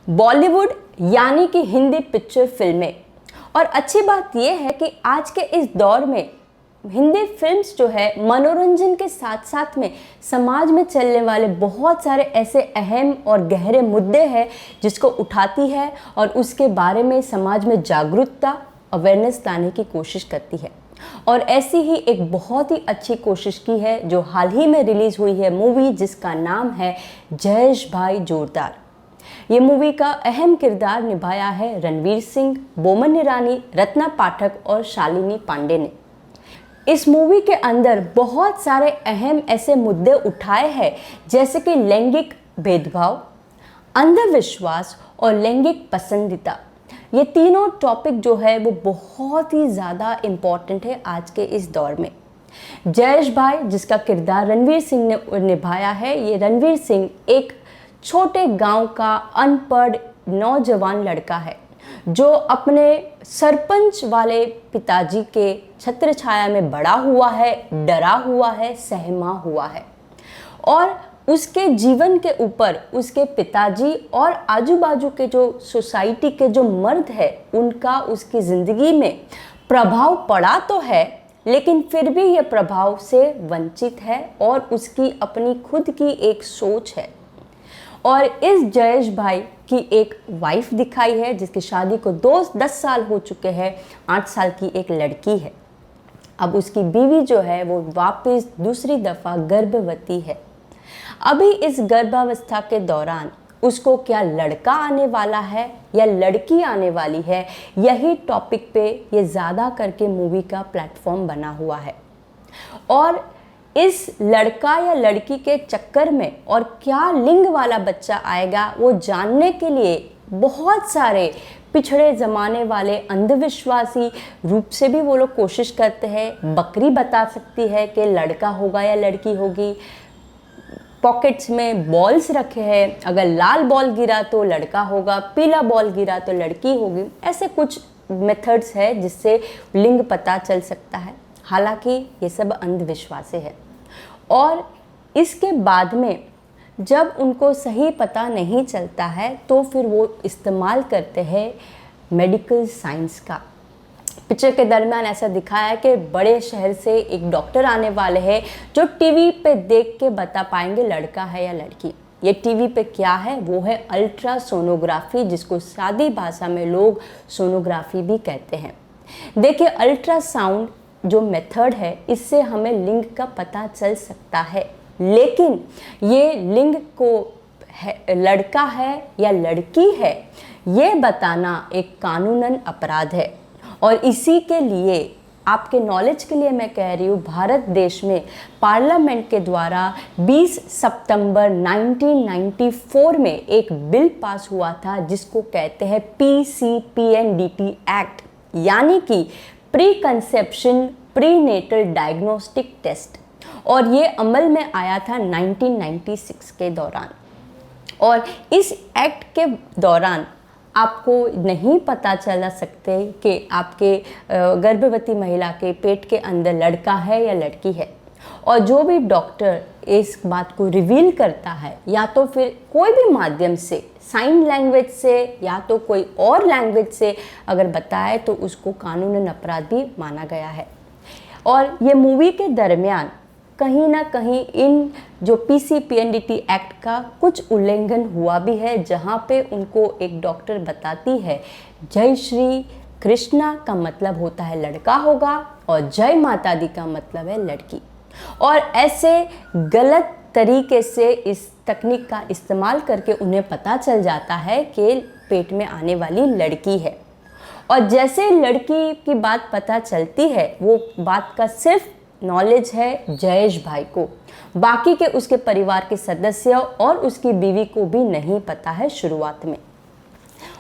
बॉलीवुड यानी कि हिंदी पिक्चर फिल्में। और अच्छी बात यह है कि आज के इस दौर में हिंदी फिल्म्स जो है मनोरंजन के साथ साथ में समाज में चलने वाले बहुत सारे ऐसे अहम और गहरे मुद्दे हैं जिसको उठाती है और उसके बारे में समाज में जागरूकता अवेयरनेस लाने की कोशिश करती है। और ऐसी ही एक बहुत ही अच्छी कोशिश की है जो हाल ही में रिलीज़ हुई है मूवी, जिसका नाम है जयेश भाई जोरदार। ये मूवी का अहम किरदार निभाया है रणवीर सिंह, बोमन ईरानी, रत्ना पाठक और शालिनी पांडे ने। इस मूवी के अंदर बहुत सारे अहम ऐसे मुद्दे उठाए हैं जैसे कि लैंगिक भेदभाव, अंधविश्वास और लैंगिक पसंदीदा। ये तीनों टॉपिक जो है वो बहुत ही ज़्यादा इम्पॉर्टेंट है आज के इस दौर में। जयेश भाई, जिसका किरदार रणवीर सिंह ने निभाया है, ये रणवीर सिंह एक छोटे गांव का अनपढ़ नौजवान लड़का है जो अपने सरपंच वाले पिताजी के छत्र छाया में बड़ा हुआ है, डरा हुआ है, सहमा हुआ है। और उसके जीवन के ऊपर उसके पिताजी और आजू बाजू के जो सोसाइटी के जो मर्द है उनका उसकी ज़िंदगी में प्रभाव पड़ा तो है, लेकिन फिर भी ये प्रभाव से वंचित है और उसकी अपनी खुद की एक सोच है। और इस जयेश भाई की एक वाइफ दिखाई है जिसकी शादी को 10 साल हो चुके हैं। 8 साल की एक लड़की है। अब उसकी बीवी जो है वो वापस दूसरी दफ़ा गर्भवती है। अभी इस गर्भावस्था के दौरान उसको क्या लड़का आने वाला है या लड़की आने वाली है, यही टॉपिक पे ये ज़्यादा करके मूवी का प्लेटफॉर्म बना हुआ है। और इस लड़का या लड़की के चक्कर में और क्या लिंग वाला बच्चा आएगा वो जानने के लिए बहुत सारे पिछड़े ज़माने वाले अंधविश्वासी रूप से भी वो लोग कोशिश करते हैं। बकरी बता सकती है कि लड़का होगा या लड़की होगी। पॉकेट्स में बॉल्स रखे हैं, अगर लाल बॉल गिरा तो लड़का होगा, पीला बॉल गिरा तो लड़की होगी। ऐसे कुछ मेथड्स है जिससे लिंग पता चल सकता है। हालांकि ये सब अंधविश्वास है। और इसके बाद में जब उनको सही पता नहीं चलता है तो फिर वो इस्तेमाल करते हैं मेडिकल साइंस का। पिक्चर के दरमियान ऐसा दिखाया है कि बड़े शहर से एक डॉक्टर आने वाले हैं जो टीवी पे देख के बता पाएंगे लड़का है या लड़की। ये टीवी पे क्या है, वो है अल्ट्रासोनोग्राफी, जिसको सादी भाषा में लोग सोनोग्राफी भी कहते हैं। देखिए, अल्ट्रासाउंड जो मेथड है इससे हमें लिंग का पता चल सकता है, लेकिन ये लिंग को लड़का है या लड़की है ये बताना एक कानूनन अपराध है। और इसी के लिए आपके नॉलेज के लिए मैं कह रही हूँ, भारत देश में पार्लियामेंट के द्वारा 20 सितंबर 1994 में एक बिल पास हुआ था जिसको कहते हैं PCPNDT एक्ट, यानी कि pre conception prenatal diagnostic test. और ये अमल में आया था 1996 के दौरान। और इस एक्ट के दौरान आपको नहीं पता चला सकते कि आपके गर्भवती महिला के पेट के अंदर लड़का है या लड़की है। और जो भी डॉक्टर इस बात को रिवील करता है, या तो फिर कोई भी माध्यम से, साइन लैंग्वेज से या तो कोई और लैंग्वेज से अगर बताए तो उसको कानूनन अपराध भी माना गया है। और ये मूवी के दरमियान कहीं ना कहीं इन जो PCPNDT एक्ट का कुछ उल्लंघन हुआ भी है, जहाँ पे उनको एक डॉक्टर बताती है जय श्री कृष्णा का मतलब होता है लड़का होगा और जय माता दी का मतलब है लड़की। और ऐसे गलत तरीके से इस तकनीक का इस्तेमाल करके उन्हें पता चल जाता है कि पेट में आने वाली लड़की है। और जैसे लड़की की बात पता चलती है, वो बात का सिर्फ नॉलेज है जयेश भाई को, बाकी के उसके परिवार के सदस्य और उसकी बीवी को भी नहीं पता है शुरुआत में।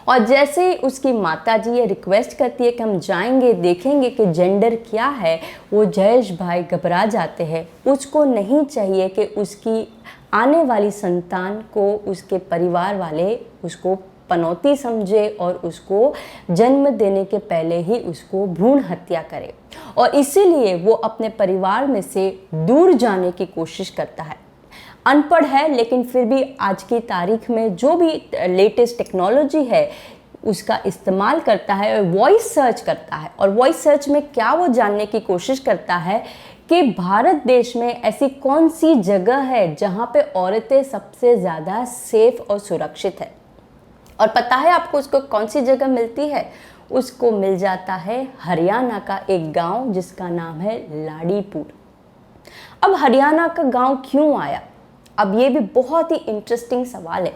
और जैसे ही उसकी माताजी ये रिक्वेस्ट करती है कि हम जाएंगे देखेंगे कि जेंडर क्या है, वो जयेश भाई घबरा जाते हैं। उसको नहीं चाहिए कि उसकी आने वाली संतान को उसके परिवार वाले उसको पनौती समझे और उसको जन्म देने के पहले ही उसको भ्रूण हत्या करे। और इसीलिए वो अपने परिवार में से दूर जाने की कोशिश करता है। अनपढ़ है, लेकिन फिर भी आज की तारीख में जो भी लेटेस्ट टेक्नोलॉजी है उसका इस्तेमाल करता है, वॉइस सर्च करता है। और वॉइस सर्च में क्या वो जानने की कोशिश करता है कि भारत देश में ऐसी कौन सी जगह है जहाँ पे औरतें सबसे ज़्यादा सेफ और सुरक्षित है। और पता है आपको उसको कौन सी जगह मिलती है? उसको मिल जाता है हरियाणा का एक गांव जिसका नाम है लाड़ीपुर। अब हरियाणा का गांव क्यों आया? अब ये भी बहुत ही इंटरेस्टिंग सवाल है।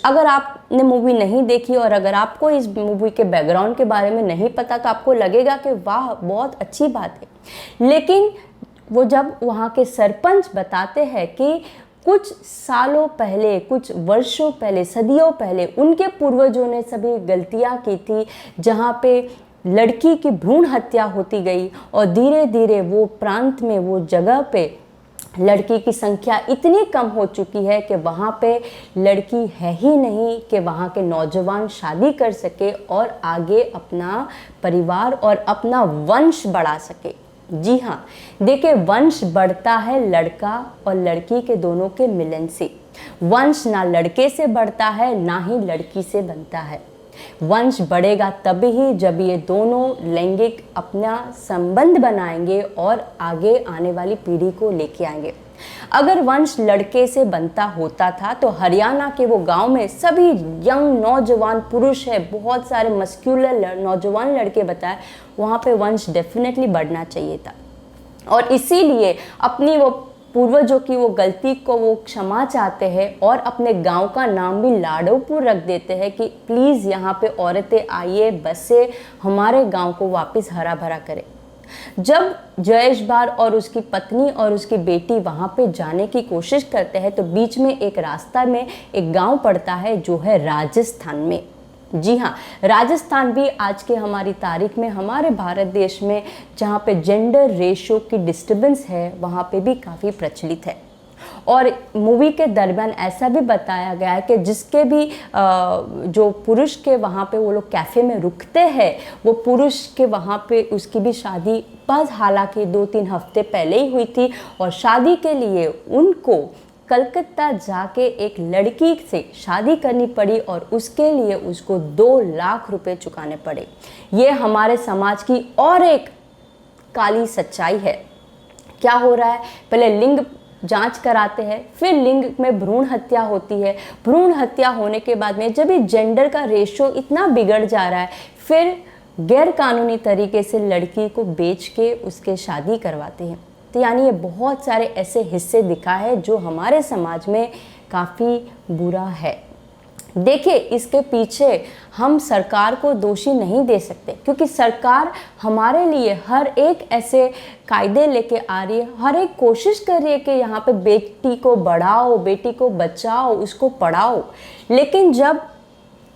अगर आपने मूवी नहीं देखी और अगर आपको इस मूवी के बैकग्राउंड के बारे में नहीं पता तो आपको लगेगा कि वाह बहुत अच्छी बात है, लेकिन वो जब वहाँ के सरपंच बताते हैं कि कुछ सालों पहले, कुछ वर्षों पहले, सदियों पहले उनके पूर्वजों ने सभी गलतियाँ की थी जहाँ पे लड़की की भ्रूण हत्या होती गई और धीरे धीरे वो प्रांत में, वो जगह पे लड़की की संख्या इतनी कम हो चुकी है कि वहाँ पे लड़की है ही नहीं कि वहाँ के नौजवान शादी कर सके और आगे अपना परिवार और अपना वंश बढ़ा सके। जी हाँ, देखिए वंश बढ़ता है लड़का और लड़की के दोनों के मिलन से। वंश ना लड़के से बढ़ता है ना ही लड़की से बनता है। वंश बढ़ेगा तभी ही जब ये दोनों लैंगिक अपना संबंध बनाएंगे और आगे आने वाली पीढ़ी को लेके आएंगे। अगर वंश लड़के से बनता होता था तो हरियाणा के वो गांव में सभी यंग नौजवान पुरुष है, बहुत सारे मस्क्यूलर नौजवान लड़के बताए, वहाँ पे वंश डेफिनेटली बढ़ना चाहिए था। और इसीलिए अपनी वो पूर्वजों की वो गलती को वो क्षमा चाहते हैं और अपने गांव का नाम भी लाड़ोपुर रख देते हैं कि प्लीज़ यहाँ पे औरतें आइए, बसे, हमारे गांव को वापस हरा भरा करें। जब जयेश बार और उसकी पत्नी और उसकी बेटी वहाँ पे जाने की कोशिश करते हैं तो बीच में एक रास्ता में एक गांव पड़ता है जो है राजस्थान में। जी हाँ, राजस्थान भी आज के हमारी तारीख में हमारे भारत देश में जहाँ पे जेंडर रेशो की डिस्टर्बेंस है वहाँ पे भी काफ़ी प्रचलित है। और मूवी के दरमियान ऐसा भी बताया गया है कि जिसके भी जो पुरुष के वहाँ पे वो लोग कैफ़े में रुकते हैं, वो पुरुष के वहाँ पे उसकी भी शादी बस हालांकि 2-3 हफ्ते पहले ही हुई थी और शादी के लिए उनको कलकत्ता जाके एक लड़की से शादी करनी पड़ी और उसके लिए उसको 2 लाख रुपए चुकाने पड़े। ये हमारे समाज की और एक काली सच्चाई है। क्या हो रहा है? पहले लिंग जांच कराते हैं, फिर लिंग में भ्रूण हत्या होती है। भ्रूण हत्या होने के बाद में जब ये जेंडर का रेशो इतना बिगड़ जा रहा है, फिर गैर कानूनी तरीके से लड़की को बेच के उसके शादी करवाते हैं। तो यानी ये बहुत सारे ऐसे हिस्से दिखा है जो हमारे समाज में काफ़ी बुरा है। देखिए, इसके पीछे हम सरकार को दोषी नहीं दे सकते क्योंकि सरकार हमारे लिए हर एक ऐसे कायदे लेके आ रही है, हर एक कोशिश कर रही है कि यहाँ पे बेटी को बढ़ाओ, बेटी को बचाओ, उसको पढ़ाओ। लेकिन जब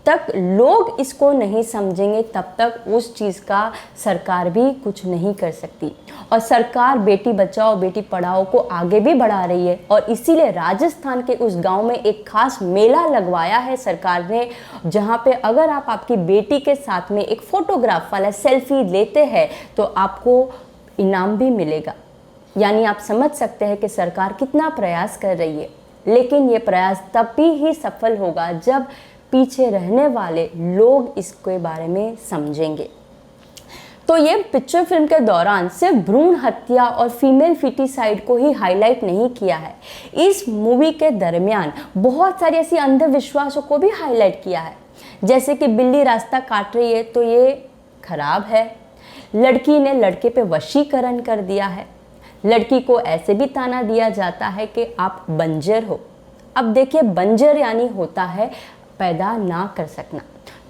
तक लोग इसको नहीं समझेंगे तब तक उस चीज़ का सरकार भी कुछ नहीं कर सकती। और सरकार बेटी बचाओ बेटी पढ़ाओ को आगे भी बढ़ा रही है और इसीलिए राजस्थान के उस गांव में एक खास मेला लगवाया है सरकार ने, जहां पे अगर आप आपकी बेटी के साथ में एक फोटोग्राफ वाला सेल्फी लेते हैं तो आपको इनाम भी मिलेगा। यानी आप समझ सकते हैं कि सरकार कितना प्रयास कर रही है। लेकिन ये प्रयास तब ही सफल होगा जब पीछे रहने वाले लोग इसके बारे में समझेंगे। तो ये पिक्चर फिल्म के दौरान सिर्फ भ्रूण हत्या और फीमेल फिटिसाइड को ही हाईलाइट नहीं किया है, इस मूवी के दरमियान बहुत सारी ऐसी अंधविश्वासों को भी हाईलाइट किया है। जैसे कि बिल्ली रास्ता काट रही है तो ये खराब है, लड़की ने लड़के पे वशीकरण कर दिया है, लड़की को ऐसे भी ताना दिया जाता है कि आप बंजर हो। अब देखिए, बंजर यानी होता है पैदा ना कर सकना।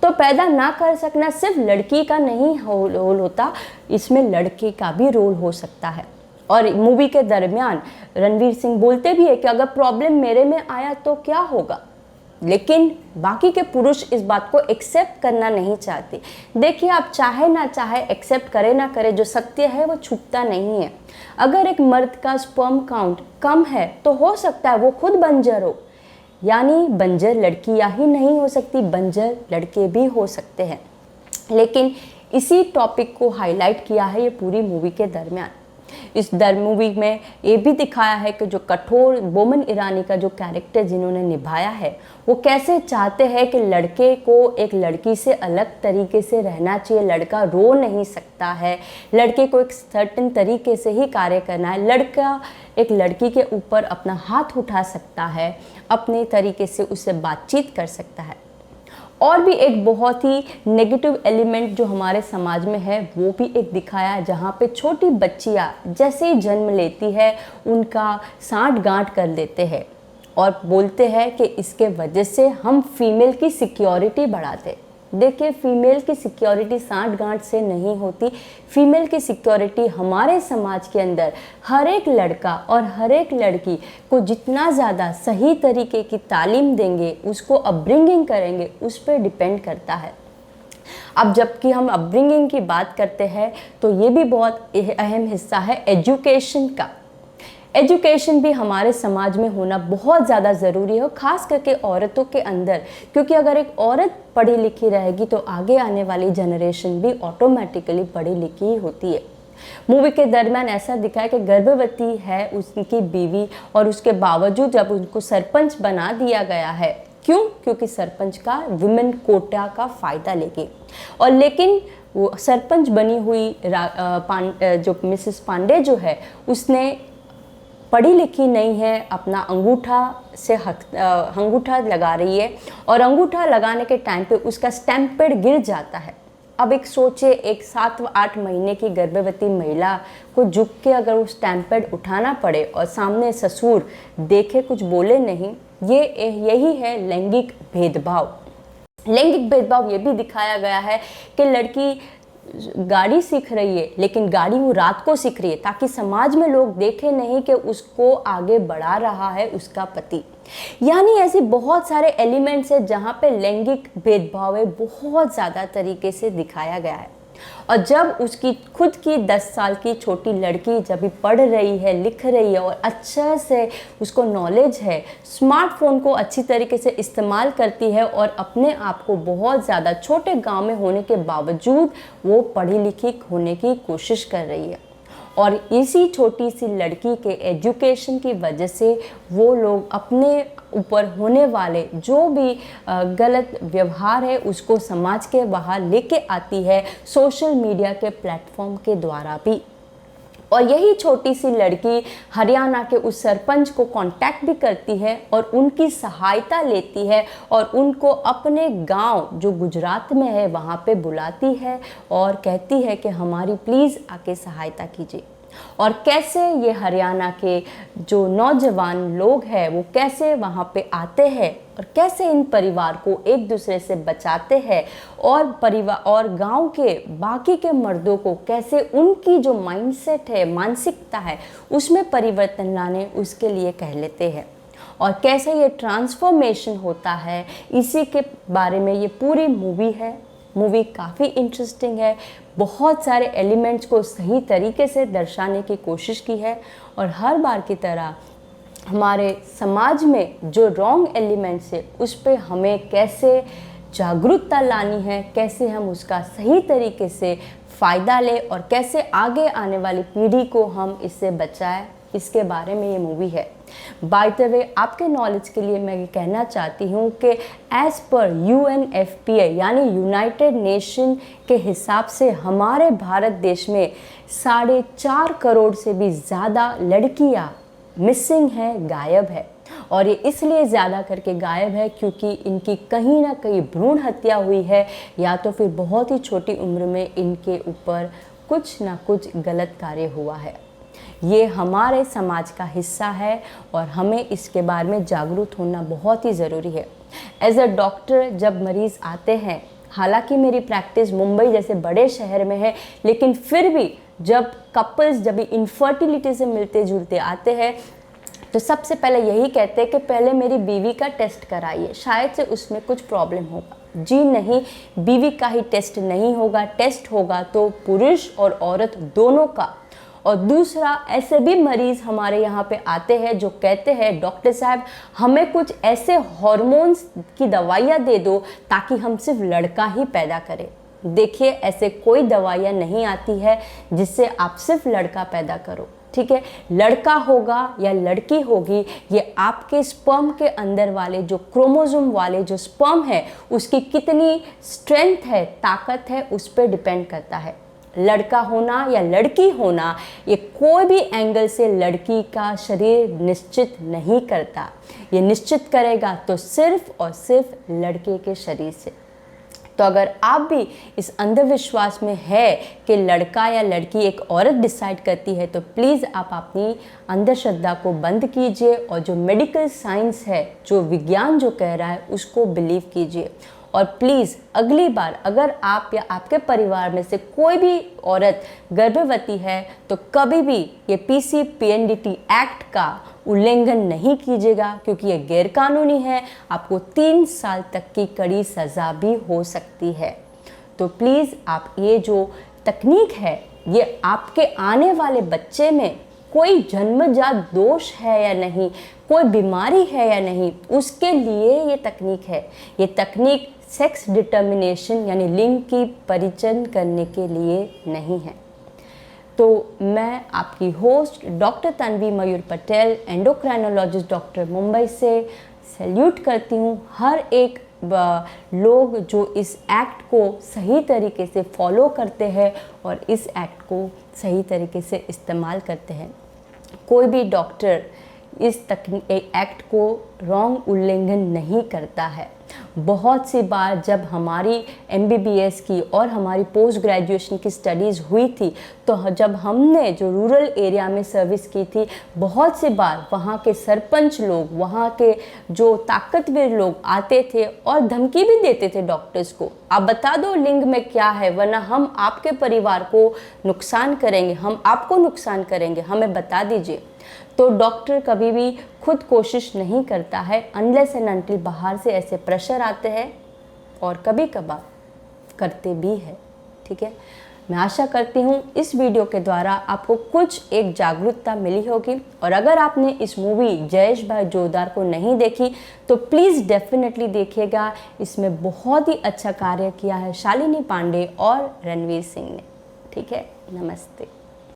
तो पैदा ना कर सकना सिर्फ लड़की का नहीं रोल होता, इसमें लड़के का भी रोल हो सकता है। और मूवी के दरमियान रणवीर सिंह बोलते भी है कि अगर प्रॉब्लम मेरे में आया तो क्या होगा, लेकिन बाकी के पुरुष इस बात को एक्सेप्ट करना नहीं चाहते। देखिए, आप चाहे ना चाहे, एक्सेप्ट करे ना करे, जो सत्य है वो छुपता नहीं है। अगर एक मर्द का स्पर्म काउंट कम है तो हो सकता है वो खुद बंजर हो, यानी बंजर लड़कियां ही नहीं हो सकती, बंजर लड़के भी हो सकते हैं। लेकिन इसी टॉपिक को हाईलाइट किया है ये पूरी मूवी के दरमियान। इस दर मूवी में ये भी दिखाया है कि जो कठोर बोमन ईरानी का जो कैरेक्टर जिन्होंने निभाया है वो कैसे चाहते हैं कि लड़के को एक लड़की से अलग तरीके से रहना चाहिए, लड़का रो नहीं सकता है, लड़के को एक सर्टेन तरीके से ही कार्य करना है, लड़का एक लड़की के ऊपर अपना हाथ उठा सकता है, अपने तरीके से उससे बातचीत कर सकता है। और भी एक बहुत ही नेगेटिव एलिमेंट जो हमारे समाज में है वो भी एक दिखाया है, जहाँ पे छोटी बच्चियाँ जैसे ही जन्म लेती है उनका सांठ गांठ कर देते हैं और बोलते हैं कि इसके वजह से हम फीमेल की सिक्योरिटी बढ़ाते। देखिए, फीमेल की सिक्योरिटी सांठ गांठ से नहीं होती। फीमेल की सिक्योरिटी हमारे समाज के अंदर हर एक लड़का और हर एक लड़की को जितना ज़्यादा सही तरीके की तालीम देंगे, उसको अपब्रिंगिंग करेंगे, उस पर डिपेंड करता है। अब जबकि हम अपब्रिंगिंग की बात करते हैं तो ये भी बहुत अहम हिस्सा है एजुकेशन का। एजुकेशन भी हमारे समाज में होना बहुत ज़्यादा ज़रूरी है, खास करके औरतों के अंदर, क्योंकि अगर एक औरत पढ़ी लिखी रहेगी तो आगे आने वाली जनरेशन भी ऑटोमेटिकली पढ़ी लिखी ही होती है। मूवी के दरमियान ऐसा दिखा है कि गर्भवती है उसकी बीवी और उसके बावजूद जब उनको सरपंच बना दिया गया है, क्यों? क्योंकि सरपंच का वुमेन कोटा का फ़ायदा लेके। और लेकिन वो सरपंच बनी हुई जो मिसेस पांडे जो है उसने पढ़ी लिखी नहीं है, अपना अंगूठा लगा रही है और अंगूठा लगाने के टाइम पे उसका स्टैम्प पैड गिर जाता है। अब एक सोचे, एक 7-8 महीने की गर्भवती महिला को झुक के अगर वो स्टैम्प पैड उठाना पड़े और सामने ससुर देखे कुछ बोले नहीं, यही है लैंगिक भेदभाव। लैंगिक भेदभाव ये भी दिखाया गया है कि लड़की गाड़ी सीख रही है लेकिन गाड़ी वो रात को सीख रही है ताकि समाज में लोग देखें नहीं कि उसको आगे बढ़ा रहा है उसका पति। यानी ऐसे बहुत सारे एलिमेंट्स हैं जहाँ पे लैंगिक भेदभाव है बहुत ज़्यादा तरीके से दिखाया गया है। और जब उसकी खुद की 10 साल की छोटी लड़की जब भी पढ़ रही है, लिख रही है और अच्छे से उसको नॉलेज है, स्मार्टफोन को अच्छी तरीके से इस्तेमाल करती है और अपने आप को बहुत ज़्यादा छोटे गांव में होने के बावजूद वो पढ़ी लिखी होने की कोशिश कर रही है। और इसी छोटी सी लड़की के एजुकेशन की वजह से वो लोग अपने ऊपर होने वाले जो भी गलत व्यवहार है उसको समाज के बाहर लेके आती है सोशल मीडिया के प्लेटफॉर्म के द्वारा भी। और यही छोटी सी लड़की हरियाणा के उस सरपंच को कांटेक्ट भी करती है और उनकी सहायता लेती है और उनको अपने गांव जो गुजरात में है वहाँ पे बुलाती है और कहती है कि हमारी प्लीज़ आके सहायता कीजिए। और कैसे ये हरियाणा के जो नौजवान लोग हैं वो कैसे वहाँ पे आते हैं और कैसे इन परिवार को एक दूसरे से बचाते हैं और परिवार और गांव के बाकी के मर्दों को कैसे उनकी जो माइंडसेट है, मानसिकता है, उसमें परिवर्तन लाने उसके लिए कह लेते हैं। और कैसे ये ट्रांसफॉर्मेशन होता है इसी के बारे में ये पूरी मूवी है। मूवी काफ़ी इंटरेस्टिंग है, बहुत सारे एलिमेंट्स को सही तरीके से दर्शाने की कोशिश की है और हर बार की तरह हमारे समाज में जो रॉन्ग एलिमेंट्स है उस पे हमें कैसे जागरूकता लानी है, कैसे हम उसका सही तरीके से फ़ायदा लें और कैसे आगे आने वाली पीढ़ी को हम इससे बचाएं, इसके बारे में ये मूवी है। बाय द वे, आपके नॉलेज के लिए मैं ये कहना चाहती हूँ कि एज़ पर UNFPA यानी यूनाइटेड नेशन के हिसाब से हमारे भारत देश में 4.5 करोड़ से भी ज़्यादा लड़कियाँ मिसिंग हैं, गायब है। और ये इसलिए ज़्यादा करके गायब है क्योंकि इनकी कहीं ना कहीं भ्रूण हत्या हुई है या तो फिर बहुत ही छोटी उम्र में इनके ऊपर कुछ ना कुछ गलत कार्य हुआ है। ये हमारे समाज का हिस्सा है और हमें इसके बारे में जागरूक होना बहुत ही ज़रूरी है। एज अ डॉक्टर जब मरीज़ आते हैं, हालांकि मेरी प्रैक्टिस मुंबई जैसे बड़े शहर में है, लेकिन फिर भी जब कपल्स जब इनफर्टिलिटी से मिलते जुलते आते हैं तो सबसे पहले यही कहते हैं कि पहले मेरी बीवी का टेस्ट कराइए, शायद से उसमें कुछ प्रॉब्लम होगा। जी नहीं, बीवी का ही टेस्ट नहीं होगा, टेस्ट होगा तो पुरुष और औरत दोनों का। और दूसरा, ऐसे भी मरीज़ हमारे यहाँ पे आते हैं जो कहते हैं डॉक्टर साहब हमें कुछ ऐसे हार्मोन्स की दवाइयाँ दे दो ताकि हम सिर्फ लड़का ही पैदा करें। देखिए, ऐसे कोई दवाइयाँ नहीं आती है जिससे आप सिर्फ लड़का पैदा करो, ठीक है। लड़का होगा या लड़की होगी, ये आपके स्पर्म के अंदर वाले जो क्रोमोसोम वाले जो स्पर्म है उसकी कितनी स्ट्रेंथ है, ताकत है, उस पर डिपेंड करता है। लड़का होना या लड़की होना ये कोई भी एंगल से लड़की का शरीर निश्चित नहीं करता। ये निश्चित करेगा तो सिर्फ और सिर्फ लड़के के शरीर से। तो अगर आप भी इस अंधविश्वास में है कि लड़का या लड़की एक औरत डिसाइड करती है, तो प्लीज़ आप अपनी अंधश्रद्धा को बंद कीजिए और जो मेडिकल साइंस है, जो विज्ञान जो कह रहा है, उसको बिलीव कीजिए। और प्लीज़ अगली बार अगर आप या आपके परिवार में से कोई भी औरत गर्भवती है तो कभी भी ये PCPNDT एक्ट का उल्लंघन नहीं कीजिएगा, क्योंकि ये गैरकानूनी है। आपको 3 साल तक की कड़ी सज़ा भी हो सकती है। तो प्लीज़ आप ये जो तकनीक है, ये आपके आने वाले बच्चे में कोई जन्मजात दोष है या नहीं, कोई बीमारी है या नहीं, उसके लिए ये तकनीक है। ये तकनीक सेक्स डिटर्मिनेशन यानी लिंग की परिचय करने के लिए नहीं है। तो मैं आपकी होस्ट डॉक्टर तन्वी मयूर पटेल, एंडोक्राइनोलॉजिस्ट डॉक्टर मुंबई से सैल्यूट करती हूँ हर एक लोग जो इस एक्ट को सही तरीके से फॉलो करते हैं और इस एक्ट को सही तरीके से इस्तेमाल करते हैं। कोई भी डॉक्टर इस एक्ट को रॉन्ग उल्लंघन नहीं करता है। बहुत सी बार जब हमारी MBBS की और हमारी पोस्ट ग्रेजुएशन की स्टडीज़ हुई थी, तो जब हमने जो रूरल एरिया में सर्विस की थी, बहुत सी बार वहाँ के सरपंच लोग, वहाँ के जो ताकतवर लोग आते थे और धमकी भी देते थे डॉक्टर्स को, आप बता दो लिंग में क्या है, वरना हम आपके परिवार को नुकसान करेंगे, हम आपको नुकसान करेंगे, हमें बता दीजिए। तो डॉक्टर कभी भी खुद कोशिश नहीं करता है अनलेस एंड अनटिल बाहर से ऐसे प्रेशर आते हैं, और कभी कभार करते भी है, ठीक है। मैं आशा करती हूँ इस वीडियो के द्वारा आपको कुछ एक जागरूकता मिली होगी। और अगर आपने इस मूवी जयेश भाई जोरदार को नहीं देखी तो प्लीज़ डेफिनेटली देखिएगा। इसमें बहुत ही अच्छा कार्य किया है शालिनी पांडे और रणवीर सिंह ने, ठीक है। नमस्ते।